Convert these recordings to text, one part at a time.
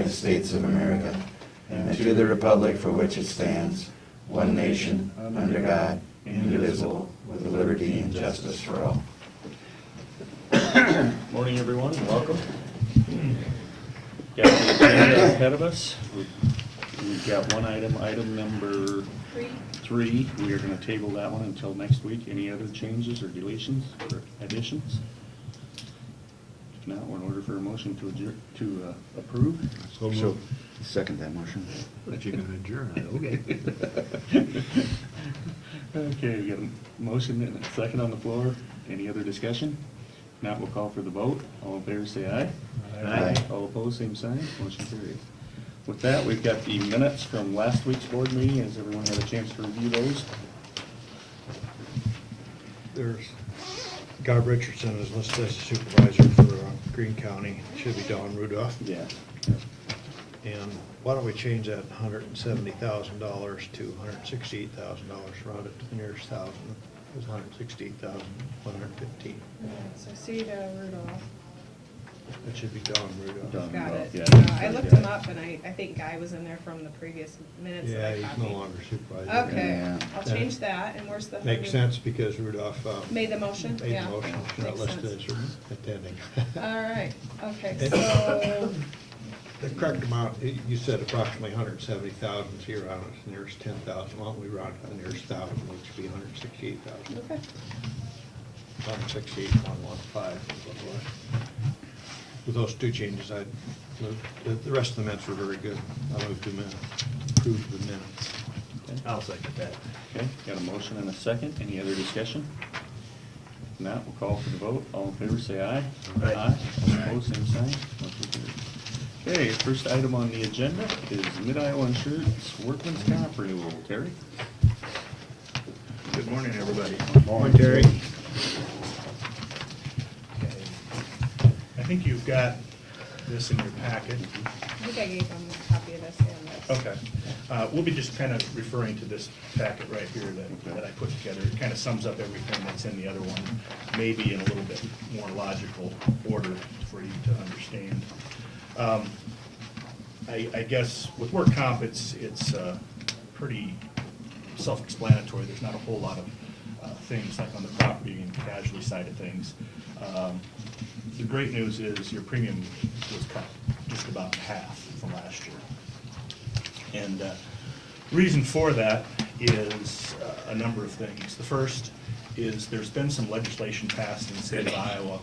United States of America, and to the republic for which it stands, one nation, under God, indivisible, with liberty and justice for all. Morning, everyone, and welcome. Got the agenda ahead of us. We've got one item number 3. We are going to table that one until next week. Any other changes or deletions or additions? If not, we're in order for a motion to approve. So, second that motion. But you're gonna adjourn it, okay. Okay, we got a motion and a second on the floor. Any other discussion? If not, we'll call for the vote. All in favor, say aye. Aye. All opposed, same sign. Motion carries. With that, we've got the minutes from last week's board meeting. Has everyone had a chance to review those? There's, Garb Richardson is listed as a supervisor for Greene County, should be Don Rudolph. Yeah. And why don't we change that $170,000 to $168,000, round it to the nearest thousand. It was $168,115. So Cedar Rudolph. That should be Don Rudolph. Don. Got it. Yeah. I looked him up and I think Guy was in there from the previous minutes Yeah, that I he's copied. no longer supervisor. Okay, Yeah. I'll change that, and where's the? Makes sense because Rudolph Made the motion? made Yeah. the motion, she's not Makes listed sense. as attending. All right, okay, And- so, The correct amount, you said approximately 170,000, so you're around the nearest 10,000. Why don't we round to the nearest 1,000, which would be 168,000. okay. 168,115 is what it was. With those two changes, the rest of the minutes were very good. I moved to approve the minutes. Okay. I'll second that. Okay, got a motion and a second. Any other discussion? If not, we'll call for the vote. All in favor, say aye. Aye. All opposed, same sign. Motion carries. Okay, first item on the agenda is Mid-Iowa Insurance Workman's Comp renewal. Terry? Good morning, everybody. Morning, Terry. Okay. I think you've got this in your packet. I think I gave him a copy of this and this. Okay. We'll be just kind of referring to this packet right here that I put together. It kind of sums up everything that's in the other one, maybe in a little bit more logical order for you to understand. I guess with work comp, it's pretty self-explanatory. There's not a whole lot of things like on the property and casualty side of things. The great news is your premium was cut just about in half from last year. And reason for that is a number of things. The first is there's been some legislation passed in the state of Iowa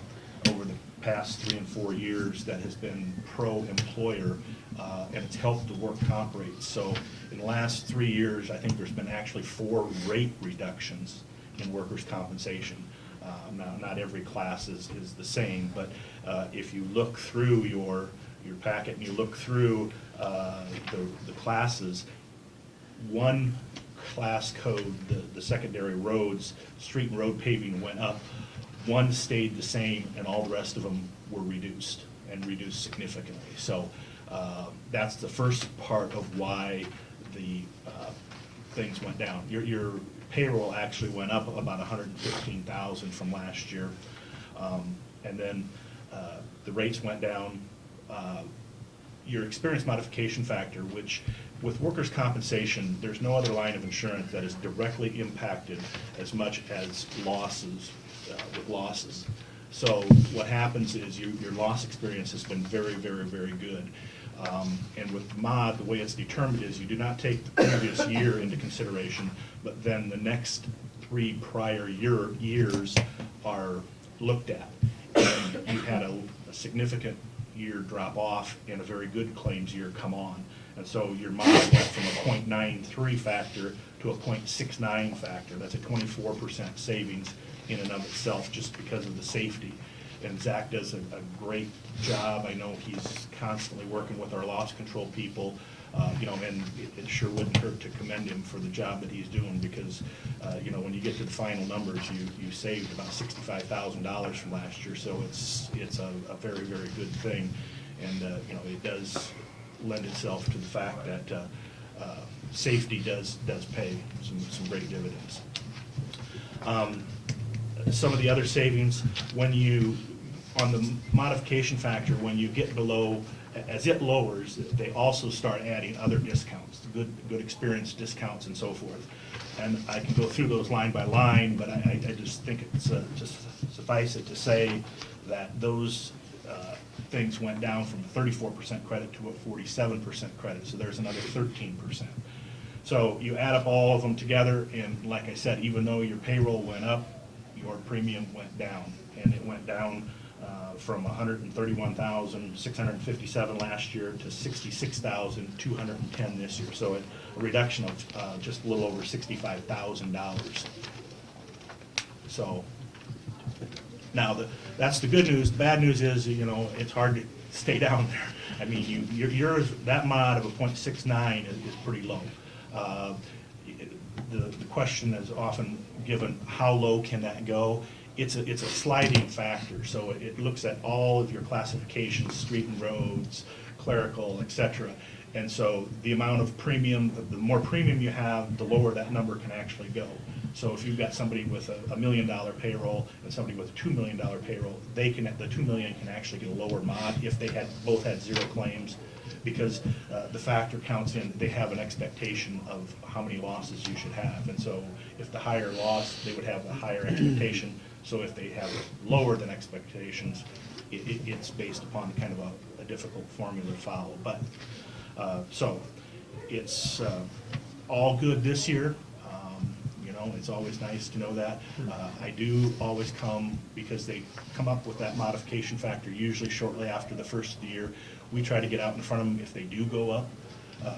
over the past 3 and 4 years that has been pro-employer, and it's helped the work comp rates. So in the last 3 years, I think there's been actually 4 rate reductions in workers' compensation. Now, not every class is the same, but if you look through your packet and you look through the classes, one class code, the secondary roads, street and road paving went up, one stayed the same, and all the rest of them were reduced, and reduced significantly. So that's the first part of why the things went down. Your payroll actually went up about 115,000 from last year, and then the rates went down. Your experience modification factor, which with workers' compensation, there's no other line of insurance that is directly impacted as much as losses, with losses. So what happens is your loss experience has been very, very, very good. And with MOD, the way it's determined is you do not take the previous year into consideration, but then the next 3 prior years are looked at. And you had a significant year drop off and a very good claims year come on. And so your MOD went from a 0.93 factor to a 0.69 factor. That's a 24% savings in and of itself just because of the safety. And Zach does a great job. I know he's constantly working with our loss control people, and it sure wouldn't hurt to commend him for the job that he's doing because, when you get to the final numbers, you saved about $65,000 from last year. So it's a very, very good thing. And, it does lend itself to the fact that safety does pay some great dividends. Some of the other savings, on the modification factor, when you get below as it lowers, they also start adding other discounts, good experience discounts and so forth. And I can go through those line by line, but I just think it's just suffice it to say that those things went down from a 34% credit to a 47% credit, so there's another 13%. So you add up all of them together, and like I said, even though your payroll went up, your premium went down, and it went down from 131,657 last year to 66,210 this year. So a reduction of just a little over $65,000. So now that's the good news. The bad news is, you know, it's hard to stay down there. I mean, yours, that mod of a .69 is pretty low. The question is often given, how low can that go? It's a sliding factor, so it looks at all of your classifications, street and roads, clerical, et cetera. And so the amount of premium, the more premium you have, the lower that number can actually go. So if you've got somebody with a $1 million payroll and somebody with a $2 million payroll, the $2 million can actually get a lower mod if they both had 0 claims, because the factor counts in, they have an expectation of how many losses you should have. And so if the higher loss, they would have a higher expectation. So if they have lower than expectations, it's based upon kind of a difficult formula to follow. But so it's all good this year. You know, it's always nice to know that. I do always come, because they come up with that modification factor usually shortly after the first of the year. We try to get out in front of them if they do go up,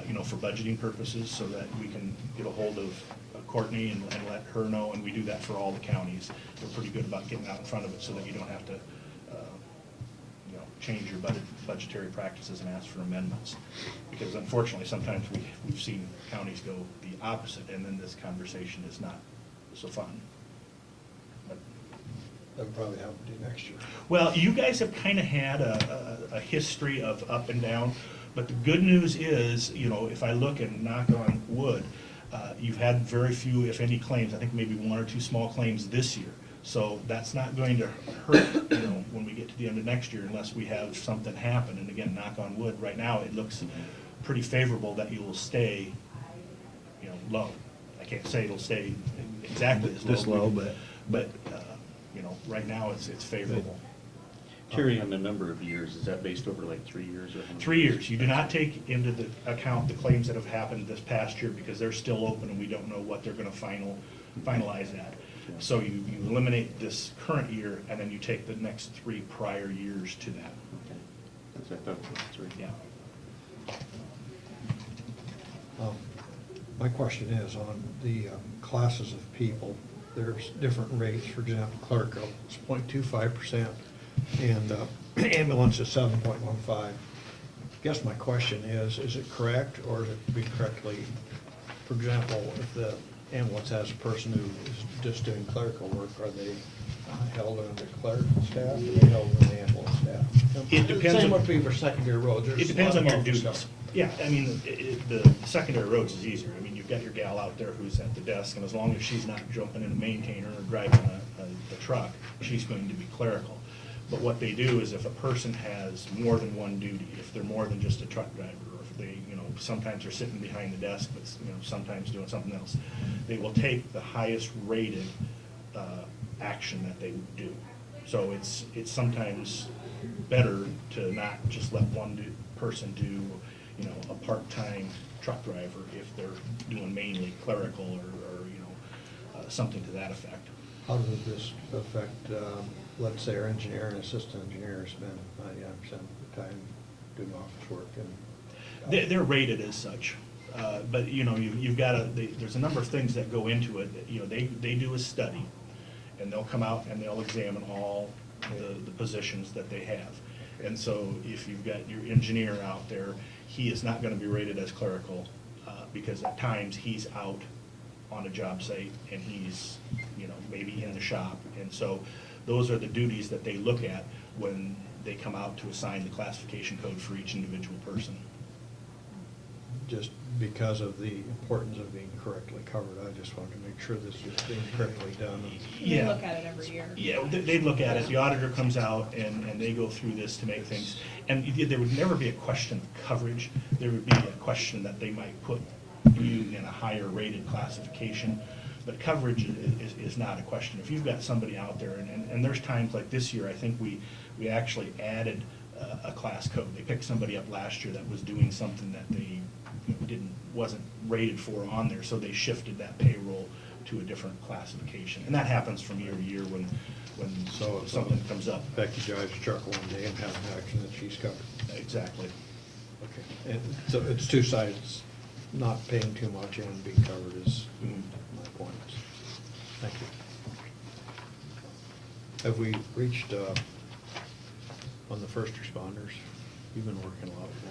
you know, for budgeting purposes, so that we can get a hold of Courtney and let her know, and we do that for all the counties. They're pretty good about getting out in front of it so that you don't have to, you know, change your budgetary practices and ask for amendments. Because unfortunately, sometimes we've seen counties go the opposite, and then this conversation is not so fun. But That'll probably happen to you next year. well, you guys have kind of had a history of up and down, but the good news is, you know, if I look and knock on wood, you've had very few, if any, claims. I think maybe 1 or 2 small claims this year. So that's not going to hurt, you know, when we get to the end of next year, unless we have something happen. And again, knock on wood, right now it looks pretty favorable that you will stay, you know, low. I can't say it'll stay exactly as low. This low, but you know, right now it's favorable. Terry, on the number of years, is that based over like 3 years or how many 3 years. You do not take into the account the claims that have happened this past year, because they're still open and we don't know what they're gonna finalize at. So you eliminate this current year, and then you take the next 3 prior years to that. Okay. That's what I thought, it was 3. Yeah. My question is on the classes of people. There's different rates. For example, clerical is 0.25%, and ambulance is 7.15. Guess my question is it correct, or is it be correctly? For example, if the ambulance has a person who is just doing clerical work, are they held under clerical staff, or are they held under the ambulance staff? It depends Same on- would be for secondary roads. There's It depends a on lot your of duties. stuff. Yeah, I mean, the secondary roads is easier. I mean, you've got your gal out there who's at the desk, and as long as she's not jumping in a maintainer or driving a truck, she's going to be clerical. But what they do is, if a person has more than one duty, if they're more than just a truck driver, or if they, you know, sometimes they're sitting behind the desk, but, you know, sometimes doing something else, they will take the highest rated action that they would do. So it's sometimes better to not just let one person do, you know, a part-time truck driver if they're doing mainly clerical or you know, something to that effect. How does this affect, let's say our engineer and assistant engineer spend 99% of the time doing office work? And They're rated as such, but you know, you've got there's a number of things that go into it. You know, they do a study, and they'll come out and they'll examine all the positions that they have. And so if you've got your engineer out there, he is not going to be rated as clerical, because at times he's out on a job site and he's, you know, maybe in the shop. And so those are the duties that they look at when they come out to assign the classification code for each individual person. just because of the importance of being correctly covered, I just wanted to make sure this was being correctly done. They look at it every year. Yeah, they'd look at it, the auditor comes out and they go through this to make things, and there would never be a question of coverage, there would be a question that they might put you in a higher rated classification, but coverage is not a question. If you've got somebody out there, and there's times like this year, I think we actually added a class code. They picked somebody up last year that was doing something that they wasn't rated for on there, so they shifted that payroll to a different classification. And that happens from year to year when So if something comes up. Becky drives a truck one day and has an accident, she's covered. Exactly. Okay. And so it's two sides, not paying too much and being covered is my point. Thank you. Have we reached, on the first responders? You've been working a lot with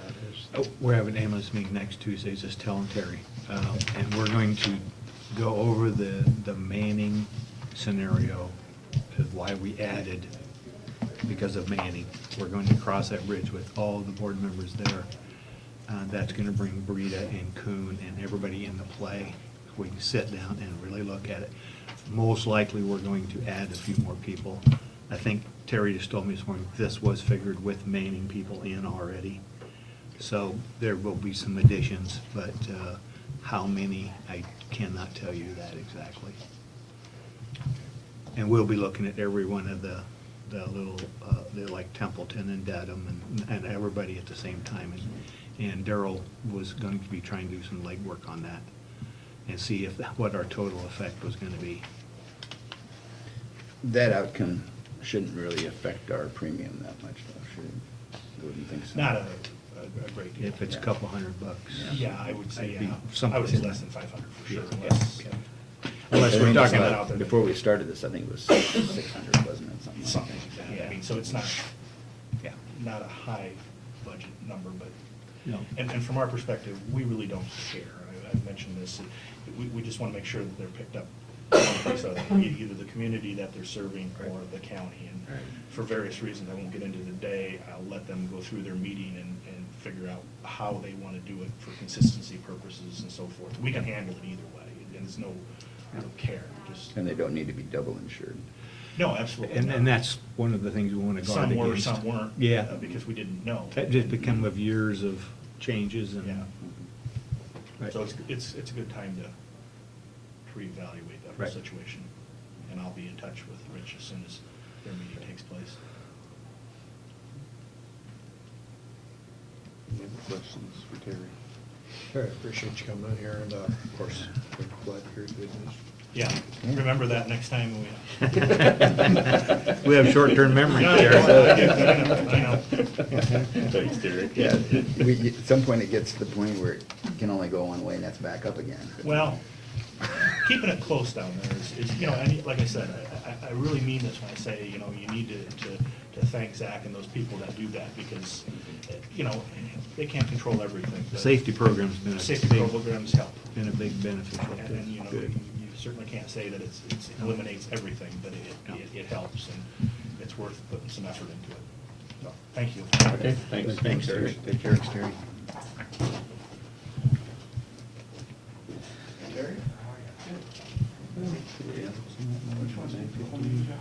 that. We're having an ambulance meeting next Tuesday, just telling Terry. And we're going to go over the Manning scenario, is why we added, because of Manning. We're going to cross that bridge with all the board members there. That's gonna bring Brita and Kuhn and everybody into play. We can sit down and really look at it. Most likely, we're going to add a few more people. I think Terry just told me this morning, this was figured with Manning people in already. So there will be some additions, but how many, I cannot tell you that exactly. And we'll be looking at every one of the little, they're like Templeton and Dedham and everybody at the same time. And Darrell was going to be trying to do some legwork on that and see what our total effect was gonna be. That outcome shouldn't really affect our premium that much, though, should it? I wouldn't think so. Not a great deal. If it's a couple $100. Yeah, I would say, It'd be yeah. something. I would say less than 500 for sure. Yeah. Unless- Unless we're Just talking let about, out there. Before we started this, I think it was 600, wasn't it, something like Something that? like that. I mean, so it's not, yeah, not a high budget number, but, no. and from our perspective, we really don't care. I've mentioned this, we just want to make sure that they're picked up, so either the community that they're serving or the county. And for various reasons, I won't get into the day, I'll let them go through their meeting and figure out how they want to do it for consistency purposes and so forth. We can handle it either way, and there's no care, just. And they don't need to be double insured. No, absolutely. And not. that's one of the things we want to guard Some were, against. some weren't. Yeah. Because we didn't know. That just become of years of changes and. Yeah. Right. So it's a good time to reevaluate that whole Right. situation. And I'll be in touch with Rich as soon as their meeting takes place. Any other questions for Terry? Terry, I appreciate you coming in here, and of course, we're glad to hear good news. Yeah, remember that next time we. We have short-term memory, No, Terry. I know. Thanks, Terry. Yeah, at some point it gets to the point where it can only go one way and that's back up again. Well, keeping it close down there is, and like I said, I really mean this when I say, you need to thank Zach and those people that do that, because, they can't control everything. The safety program's been Safety a big, programs help. been a big benefit. And, you Good. certainly can't say that it eliminates everything, but it helps, and it's worth putting some effort into it. So, thank you. Okay, thanks. Thanks, Terry. Take care, Terry.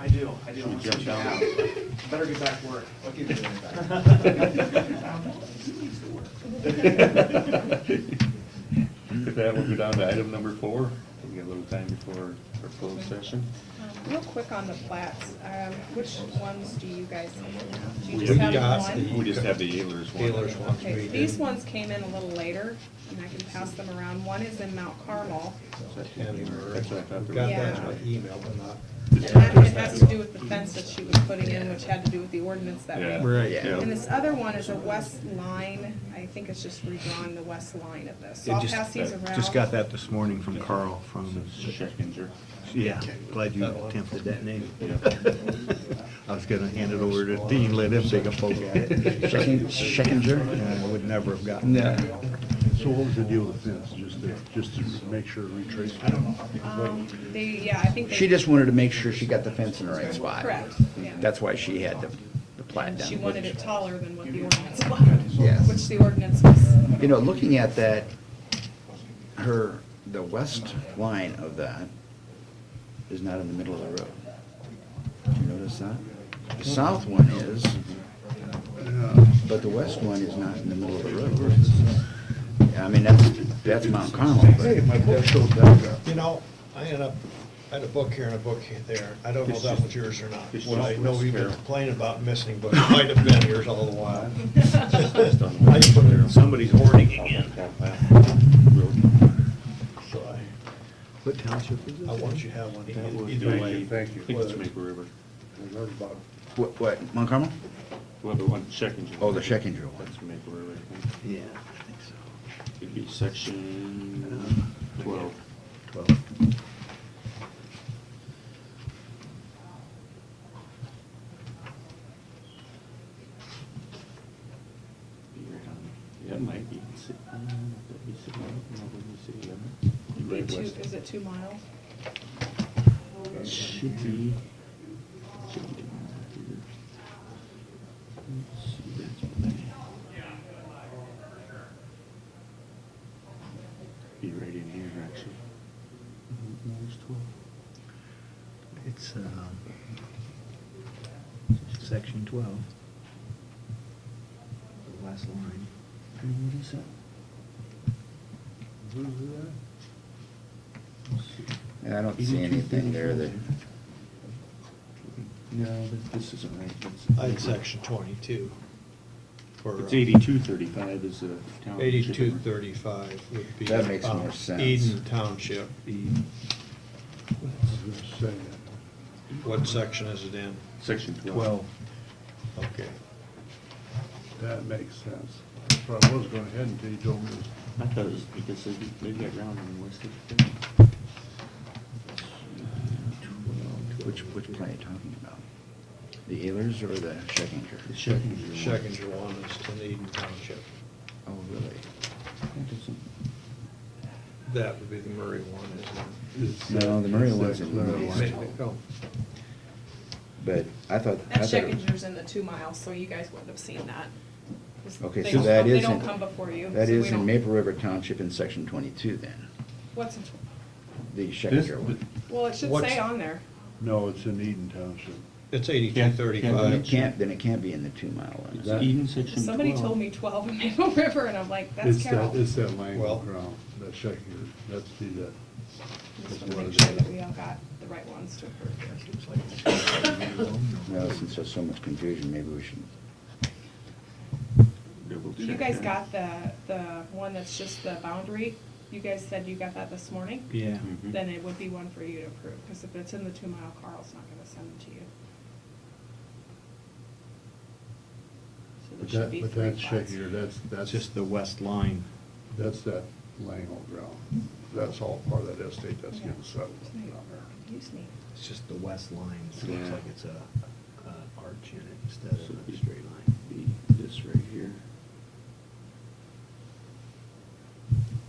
I do. Should we jump down? Better get back to work. I'll keep it With that, we'll go down to item number 4. We got a little time before our closed session. Real quick on the plats, which ones do you guys have? Do you We just got have one? We just have the Ehlers one. Ehlers one. Okay, these ones came in a little later, and I can pass them around. One is in Mount Carmel. And That's what I thought. we've got Yeah. that by email, but not. And that, it has to do with the fence that she was putting in, which had to do with the ordinance that Yeah. we. Right. Yeah. And this other one is a west line, I think it's just redrawing the west line of this. So I'll pass these around. Just got that this morning from Carl from, Scheckinger. yeah, glad you attempted that name. I was gonna hand it over to Dean, let him take a poke at it. Scheckinger? I would never have gotten Yeah. that. So what was the deal with this? Just to make sure retrace? I think they. She just wanted to make sure she got the fence in the right spot. Correct, yeah. That's why she had the plat down. She wanted it taller than what the ordinance was. Yes. Which the ordinance was. Looking at that, the west line of that is not in the middle of the road. Did you notice that? The south one is, but the west one is not in the middle of the road. I mean, that's Mount Carmel, Hey, but my book showed that. You know, I had a book here and a book there. I don't know if that was yours or not. It's Well, I just know West you've been Carroll. complaining about missing, but it might have been yours all the while. I just put it- somebody's hoarding again. So What township is it? I want you to have one That would either be- way. Thank you. I think it's Maple River. I learned about what, Mount Carmel? Well, the one, Schekinger. Oh, the Schekinger one. That's Maple River, I think. Yeah, I think so. It'd be section 12. 12. Be right on. Yeah, it might be. That'd be city limit. No, wouldn't be city limit. Be right west. Is it 2 miles? It should be. Should be down here. Let's see, that's what be right in here, actually. No, it's 12. It's, section 12. The last line. What is that? Yeah, I don't see anything there that, No, this isn't right. I had section 22. for, It's 8235 is the town. 8235 would be. That makes more sense. Eden Township. I was gonna say, What section is it in? Section 12. Okay. that makes sense. That's what I was going ahead until you told me this. I thought it was because they've got ground on the west of it. which plan are you talking about? The Ehlers or the Schekinger? The Schekinger one. Schekinger one is in Eden Township. Oh, really? That doesn't- That would be the Murray one, It's, No, the Murray it's one's that in clear Louisville. line. isn't it? Oh, But I thought. That I thought it was- Scheckinger's in the 2 miles, so you guys wouldn't have seen that. 'Cause Okay, they so don't that come- is. They don't in- come before you. That so is we in don't- Maple River Township in section 22 then, What's, the This, Schekinger one. well, it should What's- say on there. no, it's in Eden Township. It's Then 8235. it can't be in the 2 mile one. It's Eden section 12. Somebody told me 12 in Maple River, and I'm like, that's It's Carroll. that, it's that Langley Well- ground, that Schekinger, that's the, that. Just that's want to what make it sure is. that we all got the right ones to approve here. Seems like it's- Well, since there's so much confusion, maybe we should. Double You check guys that. got the one that's just the boundary? You guys said you got that this morning? Yeah. Mhm. Then it would be one for you to approve, because if it's in the 2 mile, Carl's not gonna send it to you. So there But should that, be but 3 that's plots. Schekinger, That's that's, just the west line. that's that Langley ground. That's all part of that estate that's getting settled down there. Use me. It's just the west line. So it looks Yeah. like it's a arch in it instead So of it'd a be- straight line. Be this right here.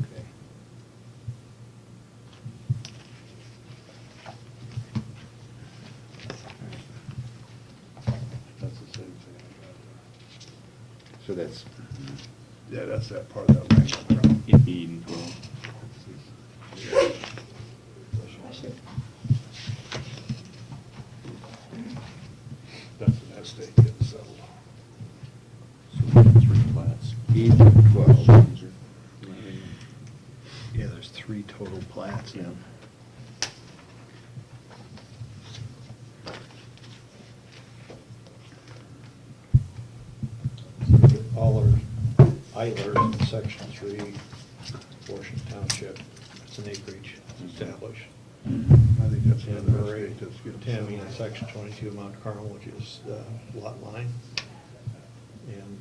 Okay. That's the same thing I got So that's, there. Yeah, that's that part of that Langley ground. It'd be Eden 12. I should. That's an estate getting settled. So we got 3 plats. Eden 12. Yeah, there's 3 total plats Yeah. now. All are Eilers in section 3, Washington Township. It's an acreage established. I think that's And another Murray, estate that's getting Tammy in settled. section 22, Mount Carmel, which is the lot line. And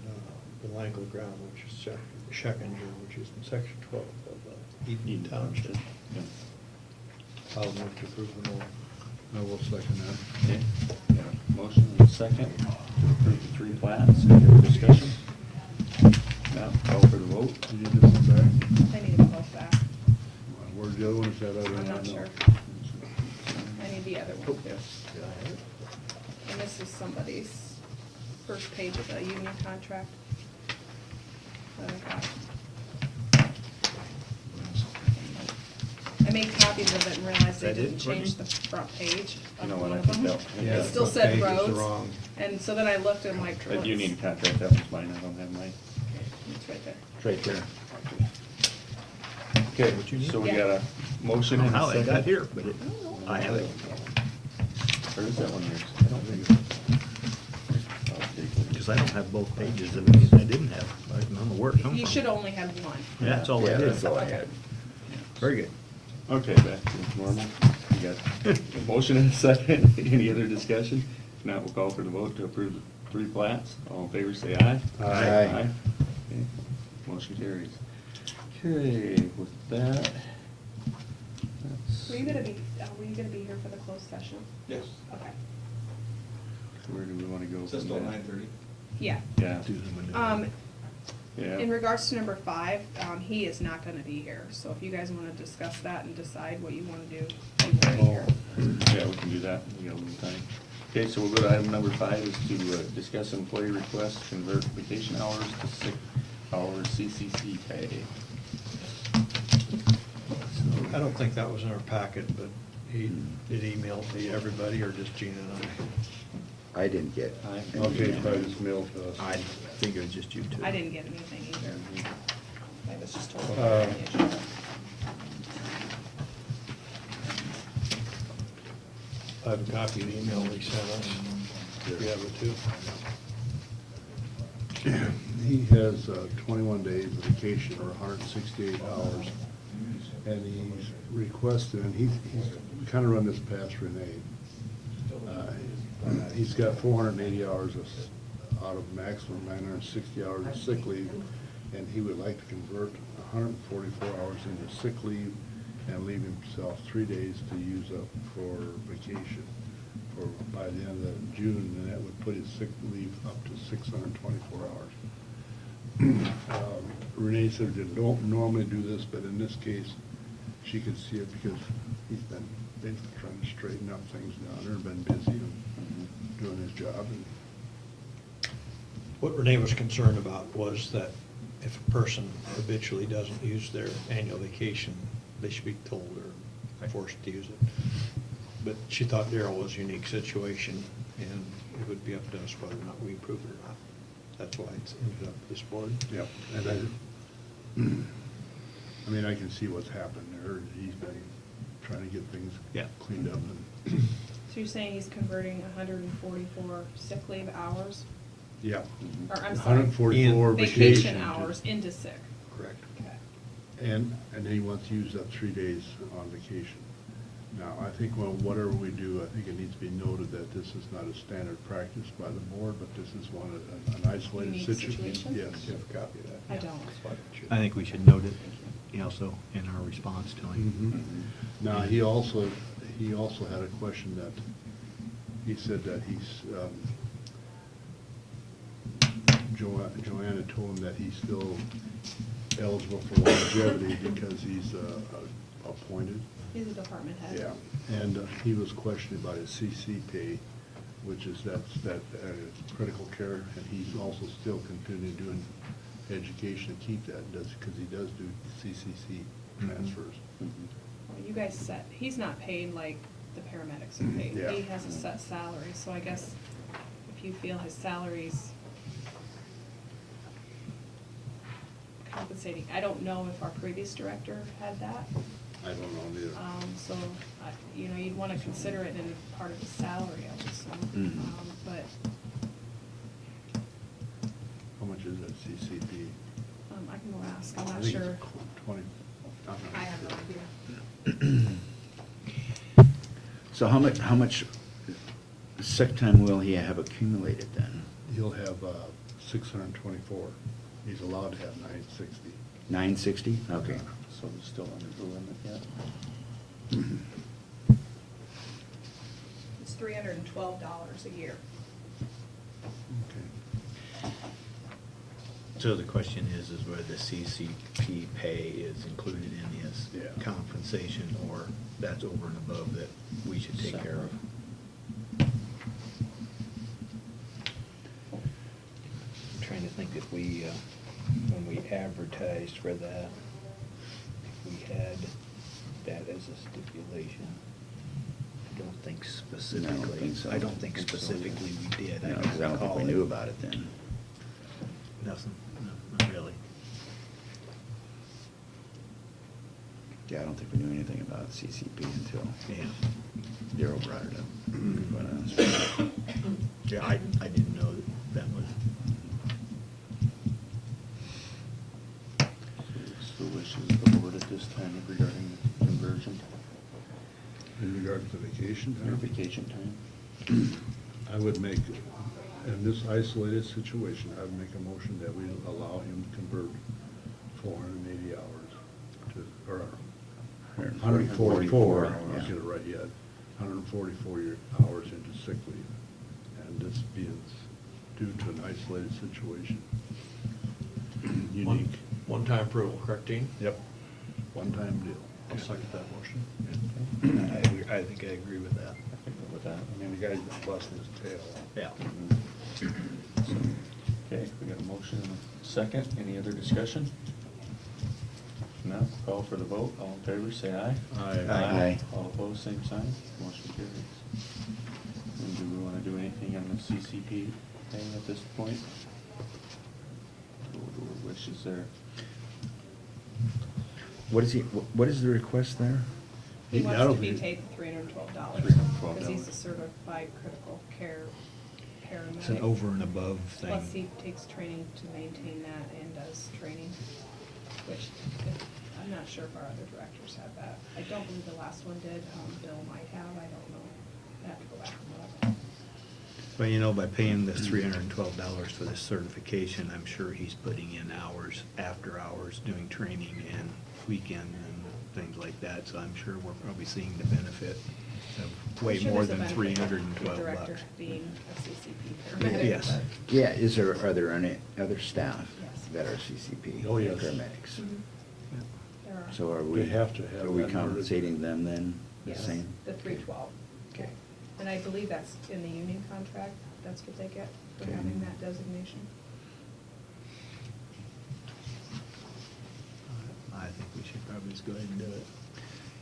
the Langley ground, which is Schekinger, which is in section 12 of Eden Township. Yeah. I'll move to approve them all. I will second that. Okay. Motion and a second to approve the 3 plats. Any other discussion? Now, call for the vote. Did you just come back? I need them both back. Where's the other one? Is that other one? I'm not No. sure. I need the other one. Yes. And this is somebody's first page of the union contract that I got. made copies of it and realized they That it, didn't change the Courtney? front page You of know what, one I of think them. that, Yeah, It still front said page is roads. wrong. And so then I looked and I'm like, but you what's- need to contract, that one's mine, I don't have mine. It's right there. It's right there. Okay, What you need? so we Yeah. got a I motion don't and know how a it second. got here, but I have it. Or is that one yours? I don't think it. Because I don't have both pages of anything I didn't have. I don't know where it comes You from. should only have one. Yeah, that's all I Yeah, did. that's all I had. Very good. Okay, back to normal. We got a motion and a second. Any other discussion? If not, we'll call for the vote to approve the 3 plats. All in favor, say aye. Aye. Okay. Motion carries. Okay, with that. Were you gonna be here for the closed session? Yes. Okay. Where do we want to go? It says from till there? 9:30. Yeah, Do them in Um, yeah. in regards to number 5, he is not gonna be here, so if you guys wanna discuss that and decide what you wanna do, he won't be here. Yeah, we can do that. We got a little time. Okay, so we'll go to item number 5 is to discuss employee request to convert vacation hours to sick hours CCC pay. I don't think that was in our packet, but he did email to everybody or just Gina and I didn't get. Okay, probably just mailed to us. I think it was just you two. I didn't get anything either. I was just told. Uh, I have a copy of the email he sent us. You have it too? He has 21 days of vacation or 168 hours. And he's requested, and he's kind of run this past Renee. He's got 480 hours out of maximum 960 hours of sick leave, and he would like to convert 144 hours into sick leave and leave himself 3 days to use up for vacation for by the end of June, and that would put his sick leave up to 624 hours. Renee said they don't normally do this, but in this case, she could see it because he's been basically trying to straighten up things down there and been busy and doing his job. And What Renee was concerned about was that if a person habitually doesn't use their annual vacation, they should be told or forced to use it. But she thought Darrell was a unique situation, and it would be up to us whether or not we approve it or not. That's why it's ended up this board. Yep. And I mean, I can see what's happened there. He's been trying to get things Yeah. cleaned up. So you're saying he's converting 144 sick leave hours, Yeah. or I'm sorry, 144 vacation vacation. hours into sick? Correct. Okay. And he wants to use up 3 days on vacation. Now, I think, well, whatever we do, I think it needs to be noted that this is not a standard practice by the board, but this is an isolated Unique situation. situation? Yes. You have a copy of that? I don't. I think we should note it, also, in our response to him. Now, he also had a question that, he said that Joanna told him that he's still eligible for longevity because he's appointed. He's a department head. Yeah, and he was questioning about his CC pay, which is that critical care, and he's also still continuing doing education to keep that, because he does do CCC transfers. Well, you guys set, he's not paid like the paramedics are paid. Yeah. He has a set salary, so I guess if you feel his salary's compensating, I don't know if our previous director had that. I don't know neither. So, you'd want to consider it in part of his salary, I would assume. But, How much is that CCP? I can go ask, I'm I not think sure. it's 20. I'm not I have no sure. idea. So how much sick time will he have accumulated then? He'll have 624. He's allowed to have 960. 960? Okay. So we're still under the limit yet. It's $312 a year. Okay. So the question is whether the CCP pay is included in his Yeah. compensation, or that's over and above that we should take care of. I'm trying to think if we, when we advertised for that, if we had that as a stipulation. I don't think think specifically. so. I don't think specifically we did. No, because I don't think recall we it. knew about it then. Nothing, no, not really. Yeah, I don't think we knew anything about CCP until Yeah. Darryl brought it up. Quite honestly. Yeah, I didn't know that was. What's the wishes of the board at this time regarding the conversion In regard to vacation or time, vacation time? I would make, in this isolated situation, I would make a motion that we allow him to convert 480 hours to, or 144, I don't Yeah. get it right yet, 144 hours into sick leave. And this being due to an isolated situation. Unique. One-time approval, correct, Dean? Yep. One-time deal. I'll second that motion. I think I agree with that. I think with that. I mean, the guy's been busting his tail. Yeah. Okay, we got a motion and a second. Any other discussion? No, call for the vote. All in favor, say aye. Aye. Aye. All opposed, same sign. Motion carries. And do we want to do anything on the CCP thing at this point? What wishes there? What is the request there? He wants That'll to be be- paid $312 $312. because he's a certified critical care paramedic. It's an over and above thing. Plus he takes training to maintain that and does training, which I'm not sure if our other directors have that. I don't believe the last one did. Bill might have, I don't know. I have to go back and look. But you know, by paying this $312 for this certification, I'm sure he's putting in hours, after hours, doing training and weekend and things like that. So I'm sure we're probably seeing the benefit of way I'm sure more there's a than benefit to the $312. Director being a CCP paramedic. Yes. but- Yeah, are there any other staff Yes. that are CCP? Oh, yes. Paramedics? Mhm. There are. So are we? They have to have Are we that compensating them then the Yes, same? the 312. Okay. And I believe that's in the union contract, that's what they get for Okay. having that designation. I think we should probably just go ahead and do it.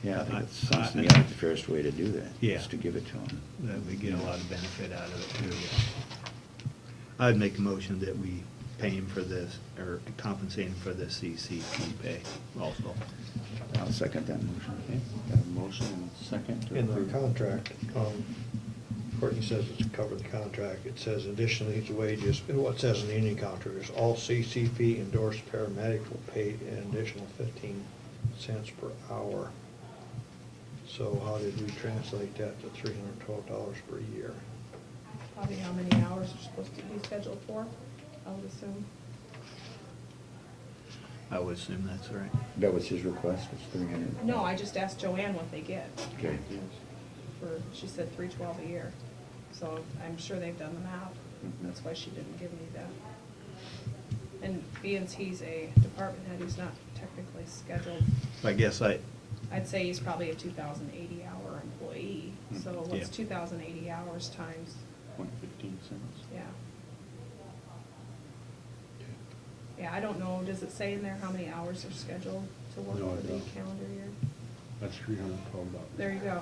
Yeah, I think it I- sounds to me I- like the fairest way to do that. Yeah. Is to give it to them. That we get a lot of benefit out of it too. I'd make a motion that we pay him for this, or compensate him for the CCP pay also. I'll second that motion. Okay, got a motion and a second to In the approve. contract, Courtney says it's to cover the contract. It says additionally to wages, and what it says in the union contract is all CCP endorsed paramedics will pay an additional 15 cents per hour. So how did we translate that to $312 per year? Probably how many hours are supposed to be scheduled for, I would assume. I would assume that's right. That was his request, was 300? No, I just asked Joanne what they get Okay. Yes. for, she said 312 a year. So I'm sure they've done the math. That's why she didn't give me that. And being he's a department head, he's not technically scheduled. I guess I'd say he's probably a 2,080 hour employee. So what's Yeah. 2,080 hours times, 0.15 cents. yeah. Yeah, I don't know, does it say in there how many hours are scheduled to work No, for it the doesn't. calendar year? That's $312. There you go.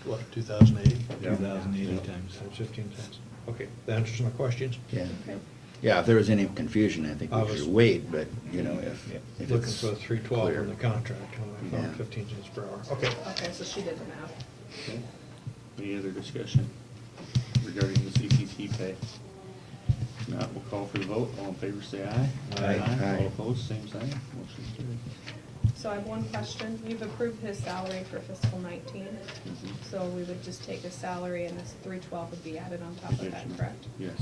What, 2,080? Yeah. 2,080 Yeah. times. Times 15 cents. Okay, that answers my questions. Yeah. Okay. Yeah, if there was any confusion, I think I we was- should wait, but, you know, if Looking it's for the 312 clear. in the contract, and I Yeah. found 15 cents per hour. Okay. Okay, so she did the math. Okay. Any other discussion regarding the CCT pay? If not, we'll call for the vote. All in favor, say aye. Aye. Aye. All opposed, same sign. Motion carries. So I have one question. You've approved his salary for fiscal 19. Mhm. So we would just take his salary and this 312 would be added on top of that, Additional. correct? Yes.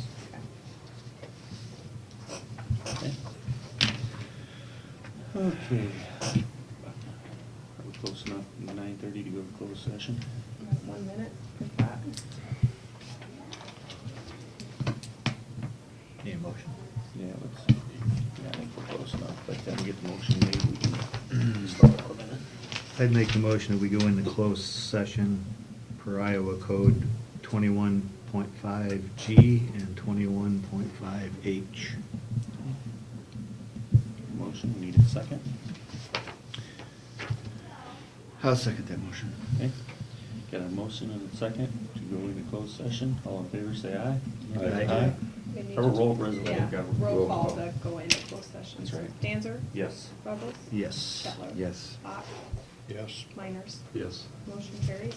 Okay. Okay. Okay. Are we close enough, 9:30 to go to closed session? We have 1 minute, if that. Need a motion? Yeah, I think we're close enough. By the time we get the motion made, we can start up a minute. I'd make the motion that we go into closed session per Iowa Code 21.5G and 21.5H. Motion, we need a second. I'll second that motion. Okay. Got a motion and a second to go into closed session. All in favor, say aye. Aye. We need Have a to- roll resolution. Yeah, Got a roll roll call call. to go into closed session. That's right. Danzer? Yes. Ruggles? Yes. Shetler? Yes. Bach? Yes. Miners? Yes. Motion carries.